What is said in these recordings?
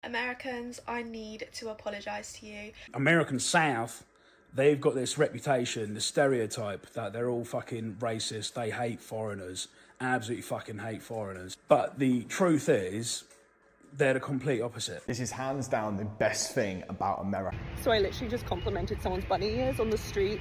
Americans, I need to apologise to you. American South, they've got this reputation, the stereotype that they're all fucking racist, they hate foreigners, absolutely fucking hate foreigners. But the truth is, they're the complete opposite. This is hands down the best thing about America. So I literally just complimented someone's bunny ears on the street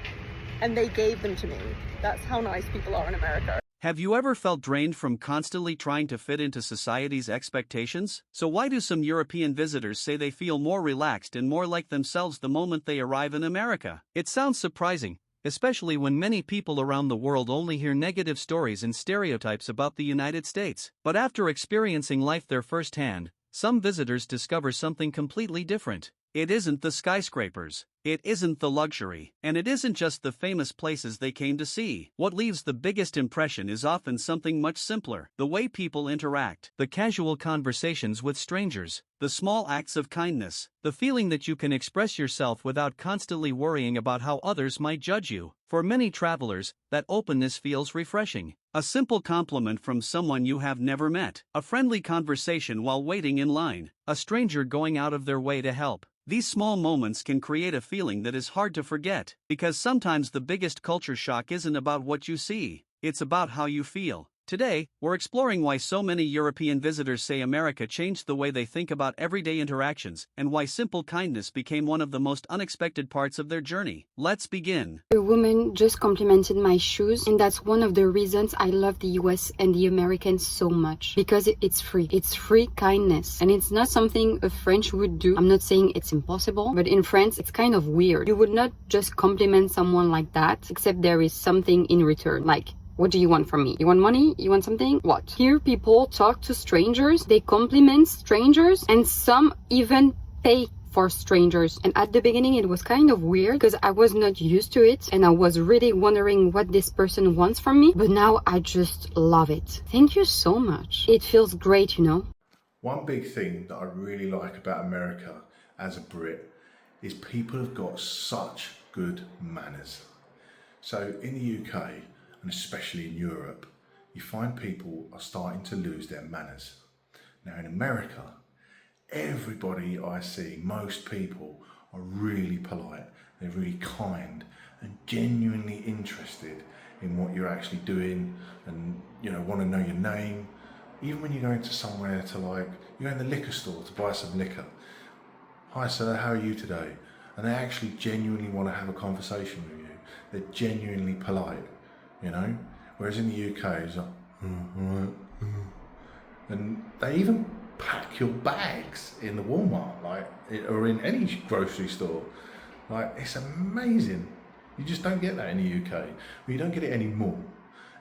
and they gave them to me. That's how nice people are in America. Have you ever felt drained from constantly trying to fit into society's expectations? So why do some European visitors say they feel more relaxed and more like themselves the moment they arrive in America? It sounds surprising, especially when many people around the world only hear negative stories and stereotypes about the United States. But after experiencing life there firsthand, some visitors discover something completely different. It isn't the skyscrapers, it isn't the luxury, and it isn't just the famous places they came to see. What leaves the biggest impression is often something much simpler: the way people interact, the casual conversations with strangers, the small acts of kindness, the feeling that you can express yourself without constantly worrying about how others might judge you. For many travelers, that openness feels refreshing. A simple compliment from someone you have never met, a friendly conversation while waiting in line, a stranger going out of their way to help. These small moments can create a feeling that is hard to forget, because sometimes the biggest culture shock isn't about what you see, it's about how you feel. Today, we're exploring why so many European visitors say America changed the way they think about everyday interactions, and why simple kindness became one of the most unexpected parts of their journey. Let's begin. A woman just complimented my shoes, and that's one of the reasons I love the US and the Americans so much. Because it's free. It's free kindness. And it's not something a French would do. I'm not saying it's impossible, but in France, it's kind of weird. You would not just compliment someone like that, except there is something in return. Like, what do you want from me? You want money? You want something? What? Here people talk to strangers, they compliment strangers, and some even pay for strangers. And at the beginning it was kind of weird because I was not used to it and I was really wondering what this person wants from me. But now I just love it. Thank you so much. It feels great, you know? One big thing that I really like about America as a Brit is people have got such good manners. So in the UK, and especially in Europe, you find people are starting to lose their manners. Now in America, everybody I see, most people, are really polite, they're really kind and genuinely interested in what you're actually doing and, you know, want to know your name. Even when you go into somewhere to, like, you go in the liquor store to buy some liquor. Hi sir, how are you today? And they actually genuinely want to have a conversation with you. They're genuinely polite. You know, whereas in the UK it's like, and they even pack your bags in the Walmart, like, or in any grocery store. Like, it's amazing. You just don't get that in the UK. Well, you don't get it anymore.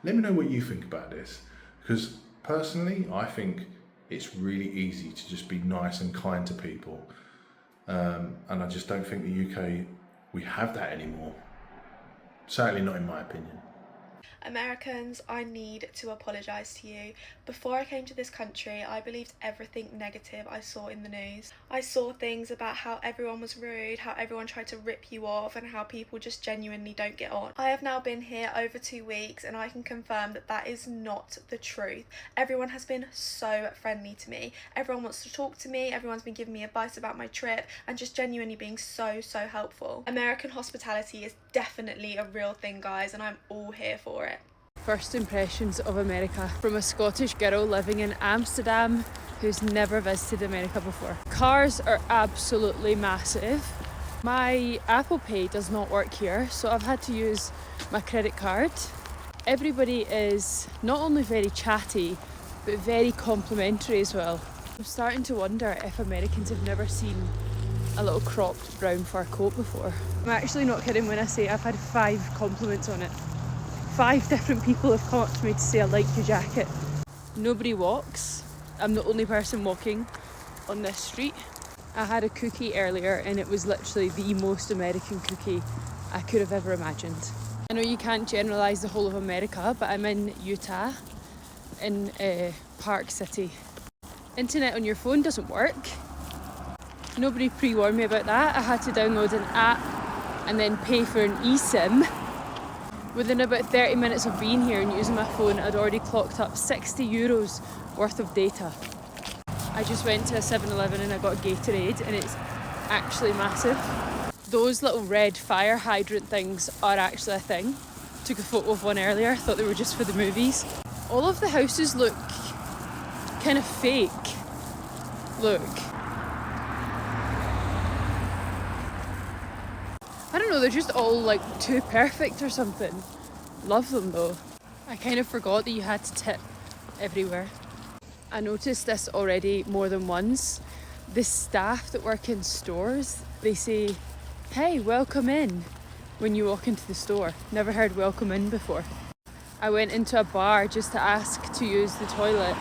Let me know what you think about this, because personally, I think it's really easy to just be nice and kind to people, and I just don't think the UK, we have that anymore. Certainly not in my opinion. Americans, I need to apologise to you. Before I came to this country, I believed everything negative I saw in the news. I saw things about how everyone was rude, how everyone tried to rip you off, and how people just genuinely don't get on. I have now been here over 2 weeks and I can confirm that that is not the truth. Everyone has been so friendly to me. Everyone wants to talk to me, everyone's been giving me advice about my trip and just genuinely being so helpful. American hospitality is definitely a real thing, guys, and I'm all here for it. First impressions of America from a Scottish girl living in Amsterdam who's never visited America before. Cars are absolutely massive. My Apple Pay does not work here, so I've had to use my credit card. Everybody is not only very chatty, but very complimentary as well. I'm starting to wonder if Americans have never seen a little cropped brown fur coat before. I'm actually not kidding when I say I've had 5 compliments on it. 5 different people have come up to me to say I like your jacket. Nobody walks. I'm the only person walking on this street. I had a cookie earlier and it was literally the most American cookie I could have ever imagined. I know you can't generalise the whole of America, but I'm in Utah, in Park City. Internet on your phone doesn't work. Nobody pre-warned me about that. I had to download an app and then pay for an eSIM. Within about 30 minutes of being here and using my phone, I'd already clocked up €60 worth of data. I just went to a 7-Eleven and I got a Gatorade, and it's actually massive. Those little red fire hydrant things are actually a thing. Took a photo of one earlier, thought they were just for the movies. All of the houses look kind of fake. Look. I don't know, they're just all like too perfect or something. Love them though. I kind of forgot that you had to tip everywhere. I noticed this already more than once. The staff that work in stores, they say, "Hey, welcome in," when you walk into the store. Never heard welcome in before. I went into a bar just to ask to use the toilet,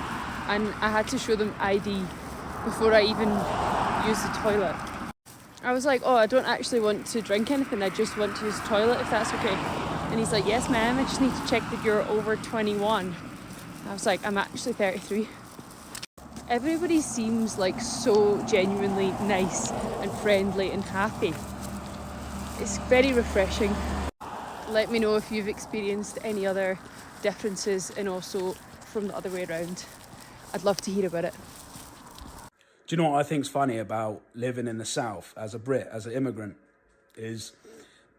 and I had to show them ID before I even used the toilet. I was like, "Oh, I don't actually want to drink anything, I just want to use the toilet, if that's okay." And he's like, "Yes ma'am, I just need to check that you're over 21. I was like, "I'm actually 33. Everybody seems like so genuinely nice and friendly and happy. It's very refreshing. Let me know if you've experienced any other differences, and also from the other way around. I'd love to hear about it. Do you know what I think's funny about living in the South as a Brit, as an immigrant, is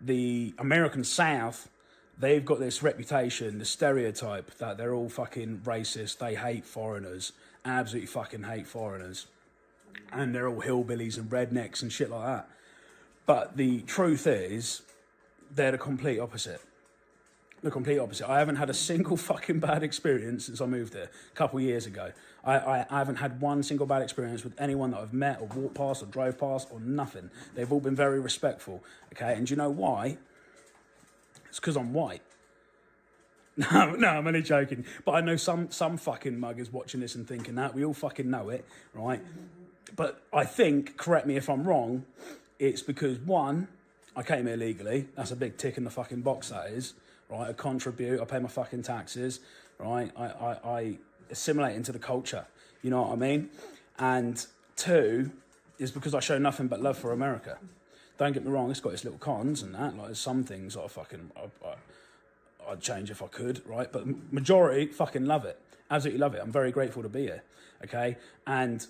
the American South, they've got this reputation, the stereotype that they're all fucking racist, they hate foreigners, absolutely fucking hate foreigners, and they're all hillbillies and rednecks and shit like that. But the truth is, they're the complete opposite. The complete opposite. I haven't had a single fucking bad experience since I moved here a couple of years ago. I haven't had one single bad experience with anyone that I've met or walked past or drove past or nothing. They've all been very respectful, okay? And do you know why? It's because I'm white. No, I'm only joking. But I know some fucking mug is watching this and thinking that. We all fucking know it, right? But I think, correct me if I'm wrong, it's because, one, I came here legally. That's a big tick in the fucking box, that is. Right, I contribute, I pay my fucking taxes, right? I assimilate into the culture, you know what I mean? And two, is because I show nothing but love for America. Don't get me wrong, it's got its little cons and that, like there's some things that I'd change if I could, right? But majority fucking love it, absolutely love it. I'm very grateful to be here, okay? And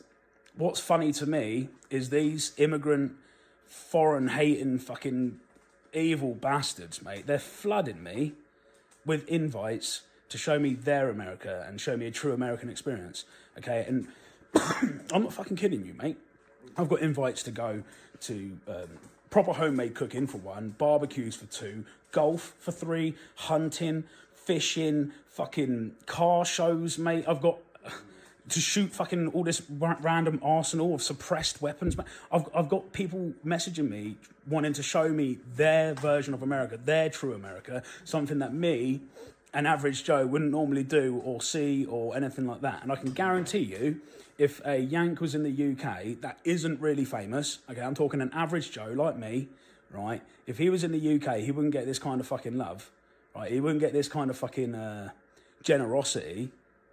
what's funny to me is these immigrant, foreign-hating fucking evil bastards, mate, they're flooding me with invites to show me their America and show me a true American experience, okay? And I'm not fucking kidding you, mate. I've got invites to go to proper homemade cooking for one, barbecues for two, golf for three, hunting, fishing, fucking car shows, mate. I've got to shoot fucking all this random arsenal of suppressed weapons. I've got people messaging me wanting to show me their version of America, their true America, something that me, an average Joe, wouldn't normally do or see or anything like that. And I can guarantee you, if a Yank was in the UK that isn't really famous, okay, I'm talking an average Joe like me, right? If he was in the UK, he wouldn't get this kind of fucking love, right? He wouldn't get this kind of fucking generosity.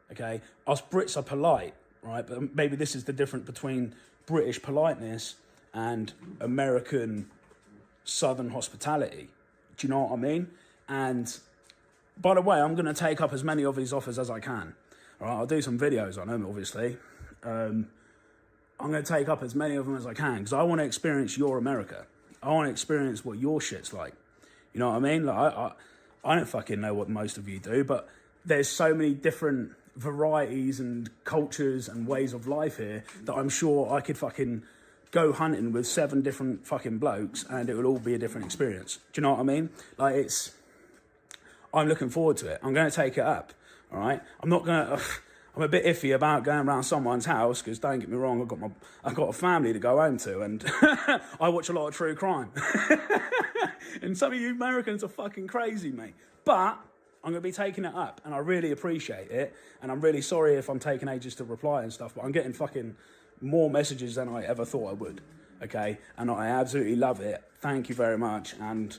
Okay, us Brits are polite, right? But maybe this is the difference between British politeness and American Southern hospitality. Do you know what I mean? And by the way, I'm going to take up as many of his offers as I can. All right, I'll do some videos on them, obviously. I'm going to take up as many of them as I can because I want to experience your America. I want to experience what your shit's like. You know what I mean? Like I don't fucking know what most of you do, but there's so many different varieties and cultures and ways of life here that I'm sure I could fucking go hunting with 7 different fucking blokes and it would all be a different experience. Do you know what I mean? Like I'm looking forward to it. I'm going to take it up, all right? I'm a bit iffy about going around someone's house because don't get me wrong, I've got a family to go home to and I watch a lot of true crime. And some of you Americans are fucking crazy, mate. But I'm going to be taking it up, and I really appreciate it, and I'm really sorry if I'm taking ages to reply and stuff, but I'm getting fucking more messages than I ever thought I would, okay? And I absolutely love it. Thank you very much, and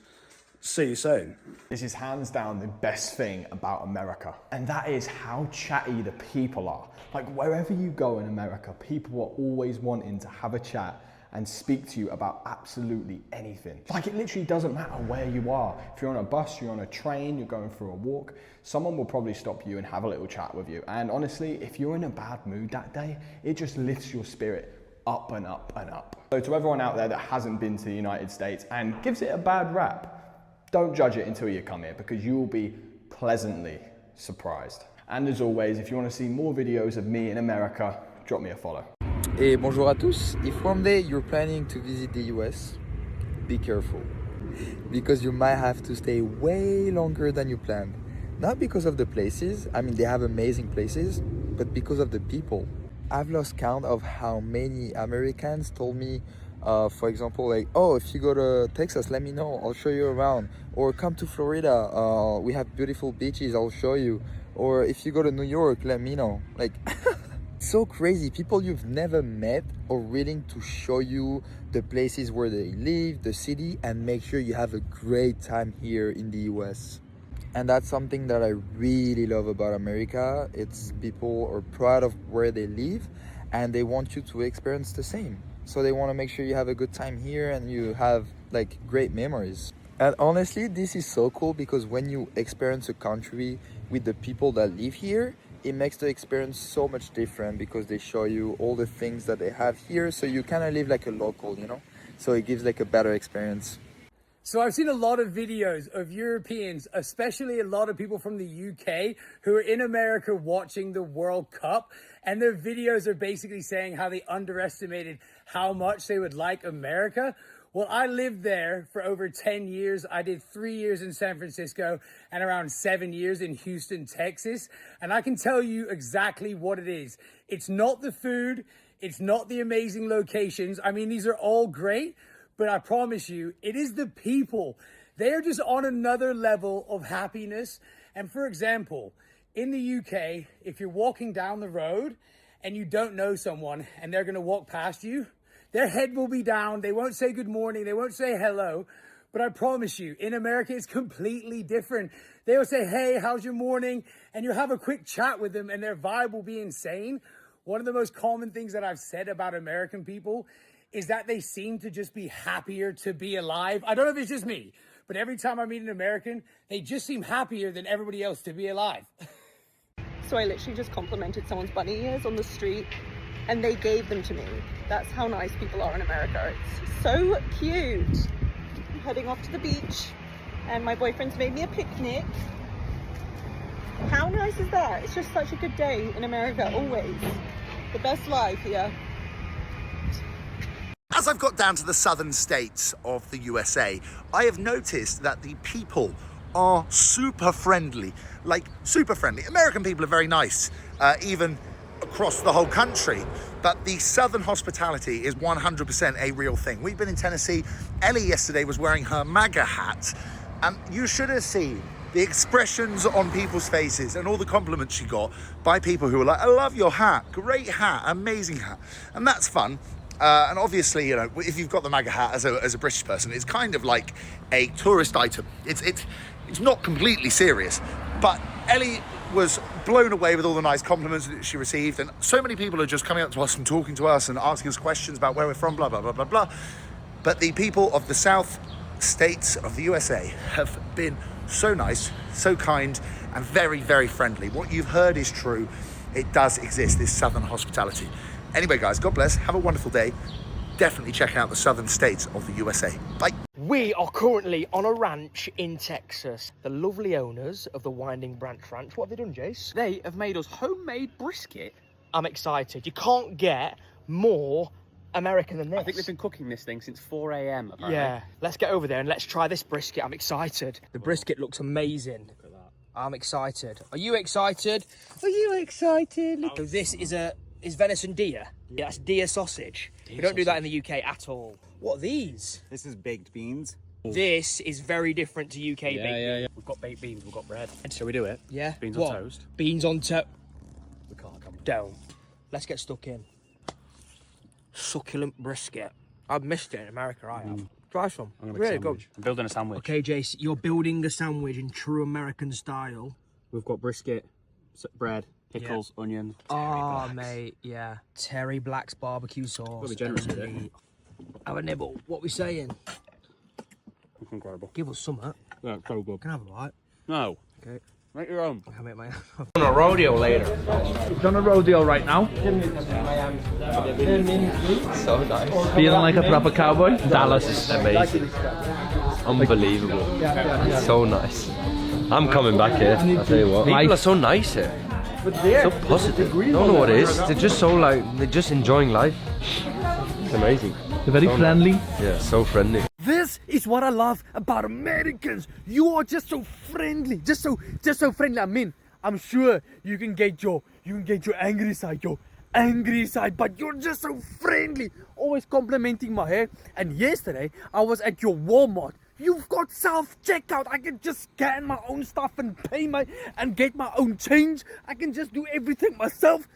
see you soon. This is hands down the best thing about America, and that is how chatty the people are. Like, wherever you go in America, people are always wanting to have a chat and speak to you about absolutely anything. Like, it literally doesn't matter where you are. If you're on a bus, you're on a train, you're going for a walk, someone will probably stop you and have a little chat with you. And honestly, if you're in a bad mood that day, it just lifts your spirit up and up and up. So to everyone out there that hasn't been to the United States and gives it a bad rap, don't judge it until you come here, because you will be pleasantly surprised. And as always, if you want to see more videos of me in America, drop me a follow. Et bonjour à tous. If one day you're planning to visit the US, be careful, because you might have to stay way longer than you planned. Not because of the places, I mean they have amazing places, but because of the people. I've lost count of how many Americans told me, for example, like, oh, if you go to Texas, let me know, I'll show you around. Or come to Florida, we have beautiful beaches, I'll show you. Or if you go to New York, let me know. Like, so crazy. People you've never met are willing to show you the places where they live, the city, and make sure you have a great time here in the US. And that's something that I really love about America. It's people are proud of where they live and they want you to experience the same. So they want to make sure you have a good time here and you have like great memories. And honestly, this is so cool because when you experience a country with the people that live here, it makes the experience so much different because they show you all the things that they have here. So you kind of live like a local, you know? So it gives like a better experience. So I've seen a lot of videos of Europeans, especially a lot of people from the UK who are in America watching the World Cup, and their videos are basically saying how they underestimated how much they would like America. Well, I lived there for over 10 years. I did 3 years in San Francisco and around 7 years in Houston, Texas. And I can tell you exactly what it is. It's not the food. It's not the amazing locations. I mean, these are all great. But I promise you, it is the people. They are just on another level of happiness. And for example, in the UK, if you're walking down the road and you don't know someone and they're gonna walk past you, their head will be down. They won't say good morning. They won't say hello. But I promise you, in America, it's completely different. They will say, hey, how's your morning? And you'll have a quick chat with them and their vibe will be insane. One of the most common things that I've said about American people is that they seem to just be happier to be alive. I don't know if it's just me, but every time I meet an American, they just seem happier than everybody else to be alive. So I literally just complimented someone's bunny ears on the street and they gave them to me. That's how nice people are in America. It's so cute. I'm heading off to the beach and my boyfriend's made me a picnic. How nice is that? It's just such a good day in America, always. The best life here. As I've got down to the southern states of the USA, I have noticed that the people are super friendly, like super friendly. American people are very nice, even across the whole country, but the southern hospitality is 100% a real thing. We've been in Tennessee. Ellie yesterday was wearing her MAGA hat, and you should have seen the expressions on people's faces and all the compliments she got by people who were like, I love your hat, great hat, amazing hat. And that's fun. And obviously, you know, if you've got the MAGA hat as a British person, it's kind of like a tourist item. It's not completely serious, but Ellie was blown away with all the nice compliments that she received, and so many people are just coming up to us and talking to us and asking us questions about where we're from, blah, blah, blah, blah, blah. But the people of the South states of the USA have been so nice, so kind, and very, very friendly. What you've heard is true. It does exist, this southern hospitality. Anyway, guys, God bless. Have a wonderful day. Definitely check out the southern states of the USA. Bye. We are currently on a ranch in Texas. The lovely owners of the Winding Branch Ranch. What have they done, Jace? They have made us homemade brisket. I'm excited. You can't get more American than this. I think they've been cooking this thing since 4 a.m. apparently. Yeah, let's get over there and let's try this brisket. I'm excited. The brisket looks amazing. Look at that. I'm excited. Are you excited? Are you excited? So this is venison deer. Yeah, that's deer sausage. We don't do that in the UK at all. What are these? This is baked beans. This is very different to UK baked beans. Yeah. We've got baked beans, we've got bread. Shall we do it? Yeah. Beans on toast. Beans on toast. We can't, come on. Don't. Let's get stuck in. Succulent brisket. I've missed it in America, I have. Try some. Really good. I'm building a sandwich. Okay, Jace, you're building a sandwich in true American style. We've got brisket, bread, pickles, onions. Oh, mate, yeah. Terry Black's barbecue sauce. We'll be generous with it. Have a nibble. What we saying? It's incredible. Give us some. Yeah, it's so good. Can I have a bite? No. Okay. Make your own. I can make my own. On a rodeo later. We're on a rodeo right now. So nice. Feeling like a proper cowboy. Dallas is amazing. Unbelievable. So nice. I'm coming back here, I'll tell you what. People are so nice here. So positive. I don't know what it is. They're just so they're just enjoying life. It's amazing. They're very friendly. Yeah, so friendly. This is what I love about Americans. You are just so friendly, just so friendly. I mean, I'm sure you can get your angry side, but you're just so friendly. Always complimenting my hair. And yesterday I was at your Walmart. You've got self-checkout. I can just scan my own stuff and and get my own change. I can just do everything myself.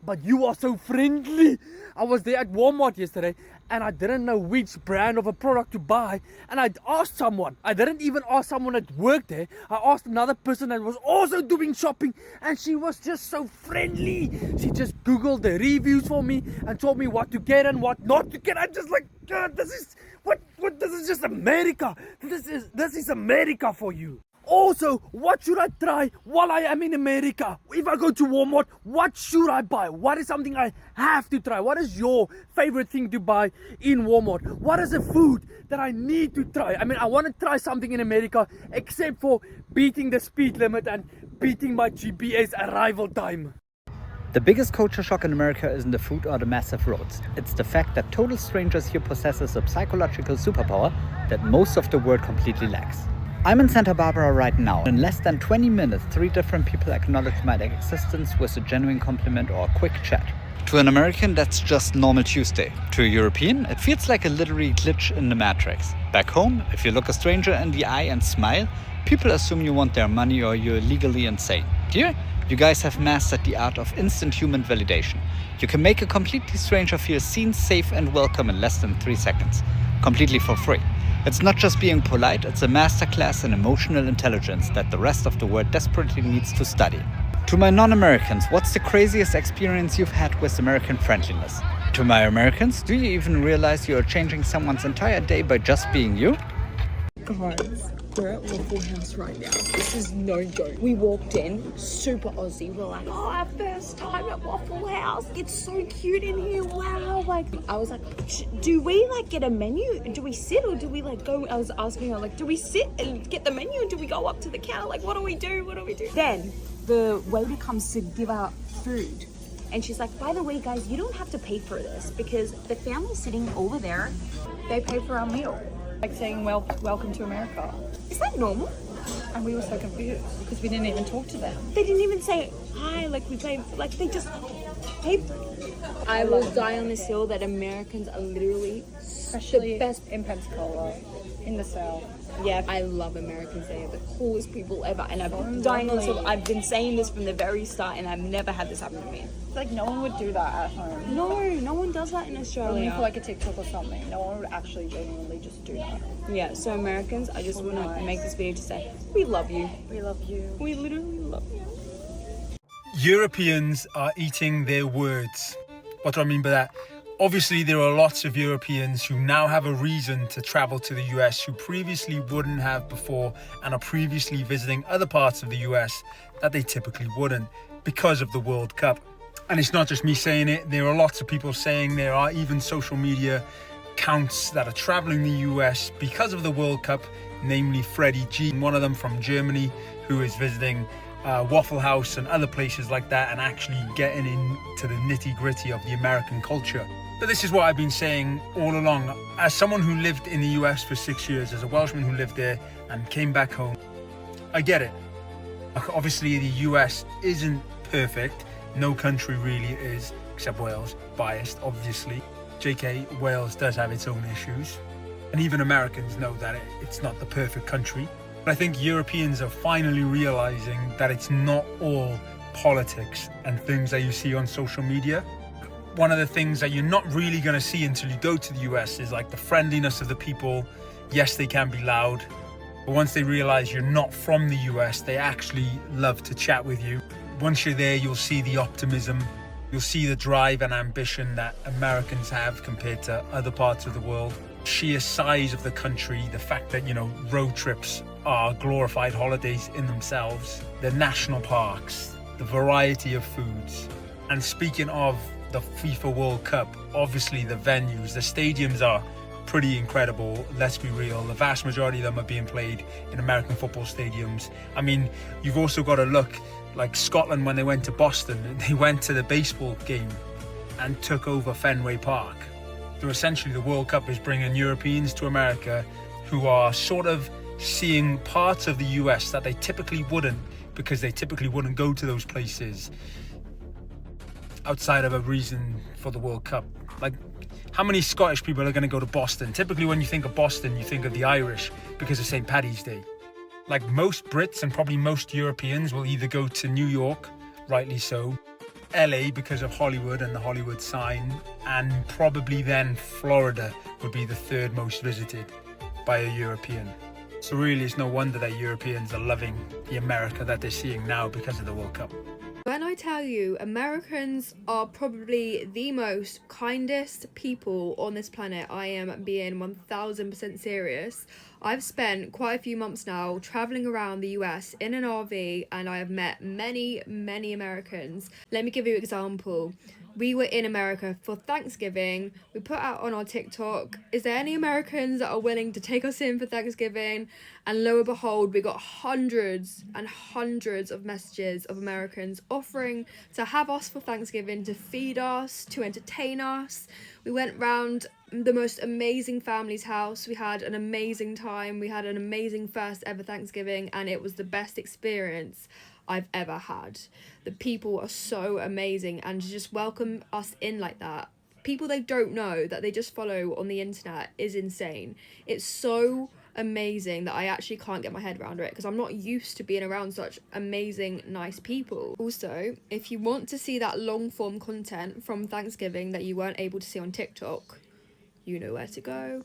But you are so friendly. I was there at Walmart yesterday and I didn't know which brand of a product to buy. And I asked someone. I didn't even ask someone that worked there. I asked another person that was also doing shopping and she was just so friendly. She just Googled the reviews for me and told me what to get and what not to get. I'm just like, God, this is just America. This is America for you. Also, what should I try while I am in America? If I go to Walmart, what should I buy? What is something I have to try? What is your favorite thing to buy in Walmart? What is a food that I need to try? I mean, I want to try something in America except for beating the speed limit and beating my GPS arrival time. The biggest culture shock in America isn't the food or the massive roads. It's the fact that total strangers here possesses a psychological superpower that most of the world completely lacks. I'm in Santa Barbara right now. In less than 20 minutes, 3 different people acknowledge my existence with a genuine compliment or a quick chat. To an American, that's just normal Tuesday. To a European, it feels like a literary glitch in the Matrix. Back home, if you look a stranger in the eye and smile, people assume you want their money or you're legally insane. Here, you guys have mastered the art of instant human validation. You can make a completely stranger feel seen, safe and welcome in less than 3 seconds. Completely for free. It's not just being polite, it's a masterclass in emotional intelligence that the rest of the world desperately needs to study. To my non-Americans, what's the craziest experience you've had with American friendliness? To my Americans, do you even realize you are changing someone's entire day by just being you? Guys, we're at Waffle House right now. This is no joke. We walked in, super Aussie. We're like, oh, our first time at Waffle House. It's so cute in here. Wow. Like, I was like, do we like get a menu? Do we sit or do we like go? I was asking her, like, do we sit and get the menu or do we go up to the counter? Like, what do we do? What do we do? Then the waiter comes to give out food. And she's like, by the way, guys, you don't have to pay for this because the family sitting over there, they pay for our meal. Like saying welcome to America. Is that normal? And we were so confused because we didn't even talk to them. They didn't even say hi, like we pay, like they just pay. I will die on this hill that Americans are literally especially the best in Pensacola, in the South. Yeah, I love Americans. They are the coolest people ever, and I'm dying on this hill. I've been saying this from the very start, and I've never had this happen to me. It's like no one would do that at home. No one does that in Australia. Only for like a TikTok or something. No one would actually genuinely just do that. Yeah, so Americans, I just want to make this video to say, we love you. We love you. We literally love you. Europeans are eating their words. What do I mean by that? Obviously, there are lots of Europeans who now have a reason to travel to the US who previously wouldn't have before and are previously visiting other parts of the US that they typically wouldn't because of the World Cup. And it's not just me saying it, there are lots of people saying there are even social media accounts that are traveling the US because of the World Cup, namely Freddie G, one of them from Germany, who is visiting Waffle House and other places like that and actually getting into the nitty-gritty of the American culture. But this is what I've been saying all along. As someone who lived in the US for 6 years, as a Welshman who lived there and came back home, I get it. Obviously, the US isn't perfect. No country really is, except Wales. Biased, obviously. JK, Wales does have its own issues. And even Americans know that it's not the perfect country. But I think Europeans are finally realizing that it's not all politics and things that you see on social media. One of the things that you're not really going to see until you go to the US is like the friendliness of the people. Yes, they can be loud, but once they realize you're not from the US, they actually love to chat with you. Once you're there, you'll see the optimism. You'll see the drive and ambition that Americans have compared to other parts of the world. sheer size of the country, the fact that, you know, road trips are glorified holidays in themselves, the national parks, the variety of foods. And speaking of the FIFA World Cup, obviously the venues, the stadiums are pretty incredible. Let's be real, the vast majority of them are being played in American football stadiums. I mean, you've also got to look like Scotland when they went to Boston, they went to the baseball game and took over Fenway Park. So essentially the World Cup is bringing Europeans to America who are sort of seeing parts of the US that they typically wouldn't, because they typically wouldn't go to those places outside of a reason for the World Cup. Like, how many Scottish people are going to go to Boston? Typically when you think of Boston, you think of the Irish because of St. Paddy's Day. Like, most Brits and probably most Europeans will either go to New York, rightly so, LA because of Hollywood and the Hollywood sign, and probably then Florida would be the third most visited by a European. So really it's no wonder that Europeans are loving the America that they're seeing now because of the World Cup. When I tell you Americans are probably the most kindest people on this planet, I am being 1000% serious. I've spent quite a few months now traveling around the US in an RV, and I have met many Americans. Let me give you an example. We were in America for Thanksgiving. We put out on our TikTok, is there any Americans that are willing to take us in for Thanksgiving? And lo and behold, we got hundreds and hundreds of messages of Americans offering to have us for Thanksgiving, to feed us, to entertain us. We went round the most amazing family's house. We had an amazing time. We had an amazing first ever Thanksgiving, and it was the best experience I've ever had. The people are so amazing, and to just welcome us in like that, people they don't know that they just follow on the internet, is insane. It's so amazing that I actually can't get my head around it because I'm not used to being around such amazing, nice people. Also, if you want to see that long form content from Thanksgiving that you weren't able to see on TikTok, you know where to go.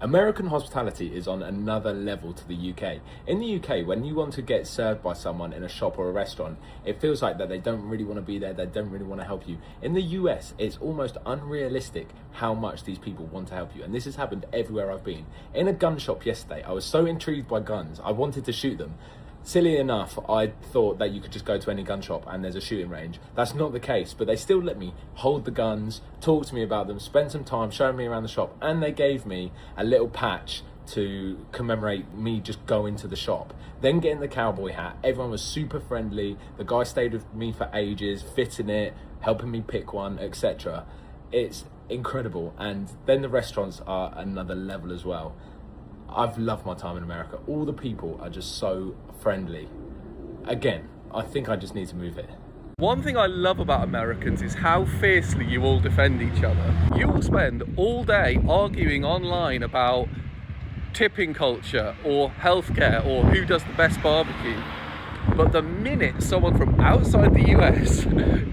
American hospitality is on another level to the UK. In the UK, when you want to get served by someone in a shop or a restaurant, it feels like that they don't really want to be there, they don't really want to help you. In the US, it's almost unrealistic how much these people want to help you, and this has happened everywhere I've been. In a gun shop yesterday, I was so intrigued by guns, I wanted to shoot them. Silly enough, I thought that you could just go to any gun shop and there's a shooting range. That's not the case, but they still let me hold the guns, talk to me about them, spend some time showing me around the shop, and they gave me a little patch to commemorate me just going to the shop. Then getting the cowboy hat, everyone was super friendly, the guy stayed with me for ages, fitting it, helping me pick one, etc. It's incredible, and then the restaurants are another level as well. I've loved my time in America. All the people are just so friendly. Again, I think I just need to move here. One thing I love about Americans is how fiercely you all defend each other. You will spend all day arguing online about tipping culture or healthcare or who does the best barbecue. But the minute someone from outside the US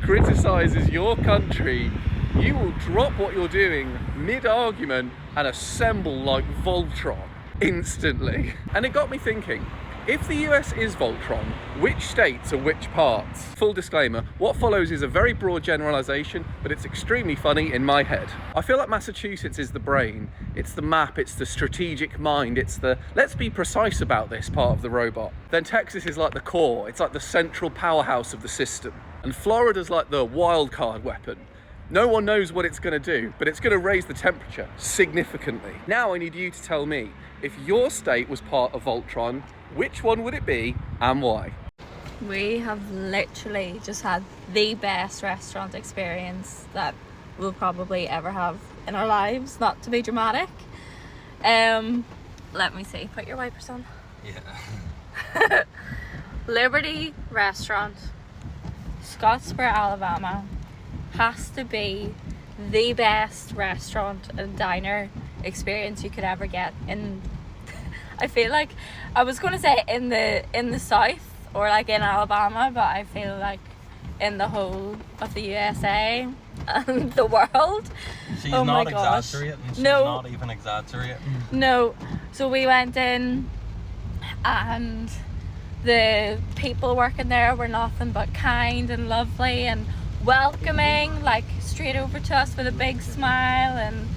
criticizes your country, you will drop what you're doing mid-argument and assemble like Voltron. Instantly. And it got me thinking, if the US is Voltron, which states are which parts? Full disclaimer, what follows is a very broad generalization, but it's extremely funny in my head. I feel like Massachusetts is the brain, it's the map, it's the strategic mind, it's the let's be precise about this part of the robot. Then Texas is like the core, it's like the central powerhouse of the system. And Florida's like the wild card weapon. No one knows what it's going to do, but it's going to raise the temperature significantly. Now I need you to tell me, if your state was part of Voltron, which one would it be and why? We have literally just had the best restaurant experience that we'll probably ever have in our lives, not to be dramatic. Let me see, put your wipers on. Yeah. Liberty Restaurant, Scottsboro, Alabama, has to be the best restaurant and diner experience you could ever get in I feel like I was going to say in the south or like in Alabama, but I feel like in the whole of the USA and the world. She's oh not my gosh. exaggerating. She's no, not even exaggerating. No. So we went in and the people working there were nothing but kind and lovely and welcoming, like straight over to us with a big smile, and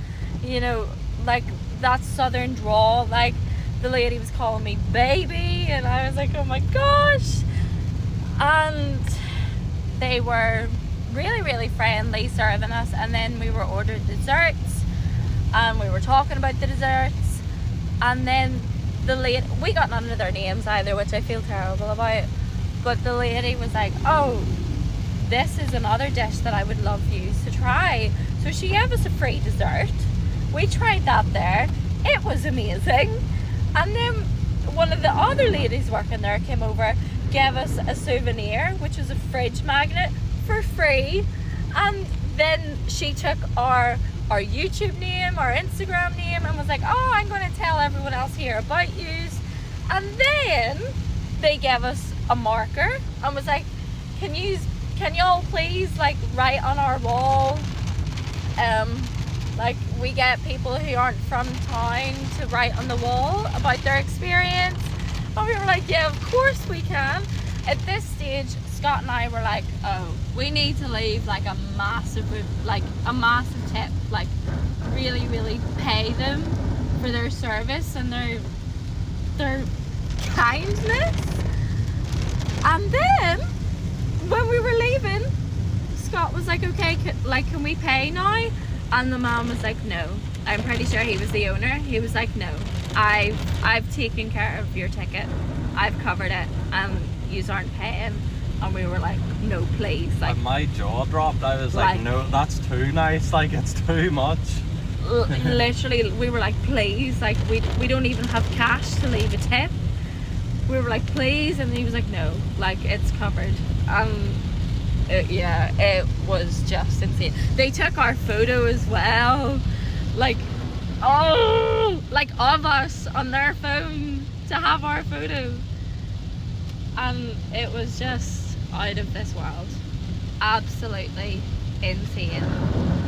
you know, like that southern drawl. Like, the lady was calling me baby, and I was like, oh my gosh. And they were really, really friendly serving us, and then we were ordered desserts, and we were talking about the desserts, and then the lady, we got none of their names either, which I feel terrible about, but the lady was like, oh, this is another dish that I would love you to try. So she gave us a free dessert. We tried that there. It was amazing. And then one of the other ladies working there came over, gave us a souvenir, which was a fridge magnet, for free. And then she took our YouTube name, our Instagram name, and was like, oh, I'm going to tell everyone else here about you. And then they gave us a marker and was like, can y'all please like write on our wall, like we get people who aren't from town to write on the wall about their experience. And we were like, yeah, of course we can. At this stage, Scott and I were like, oh, we need to leave like a massive tip, like really, really pay them for their service and their kindness. And then when we were leaving, Scott was like, okay, can we pay now? And the man was like, no. I'm pretty sure he was the owner. He was like, no, I've taken care of your ticket. I've covered it, and yous aren't paying. And we were like, no, please. Like, and my jaw dropped. I was like, no, that's too nice. Like, it's too much. Literally, we were like, please. Like, we don't even have cash to leave a tip. We were like, please. And he was like, no, like, it's covered. Yeah, it was just insane. They took our photo as well, like, like of us on their phone to have our photo, and it was just out of this world, absolutely insane.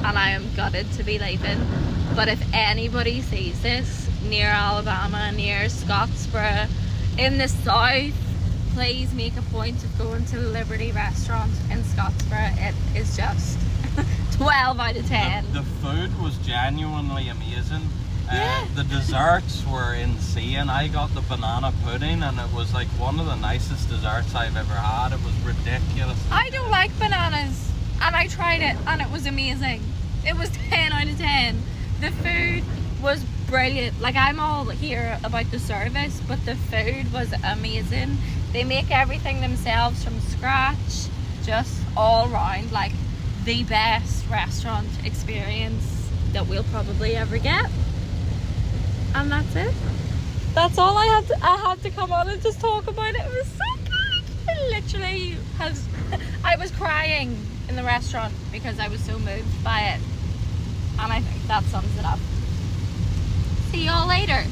And I am gutted to be leaving, but if anybody sees this near Alabama, near Scottsboro, in the south, please make a point of going to the Liberty restaurant in Scottsboro. It is just 12 out of 10. The food was genuinely amazing. Yeah. The desserts were insane. I got the banana pudding, and it was like one of the nicest desserts I've ever had. It was ridiculous. I don't like bananas, and I tried it, and it was amazing. It was 10 out of 10. The food was brilliant. Like, I'm all here about the service, but the food was amazing. They make everything themselves from scratch, just all round, like the best restaurant experience that we'll probably ever get. And that's it. That's all I had to come on and just talk about it. It was so good. I was crying in the restaurant because I was so moved by it. And I think that sums it up. See y'all later.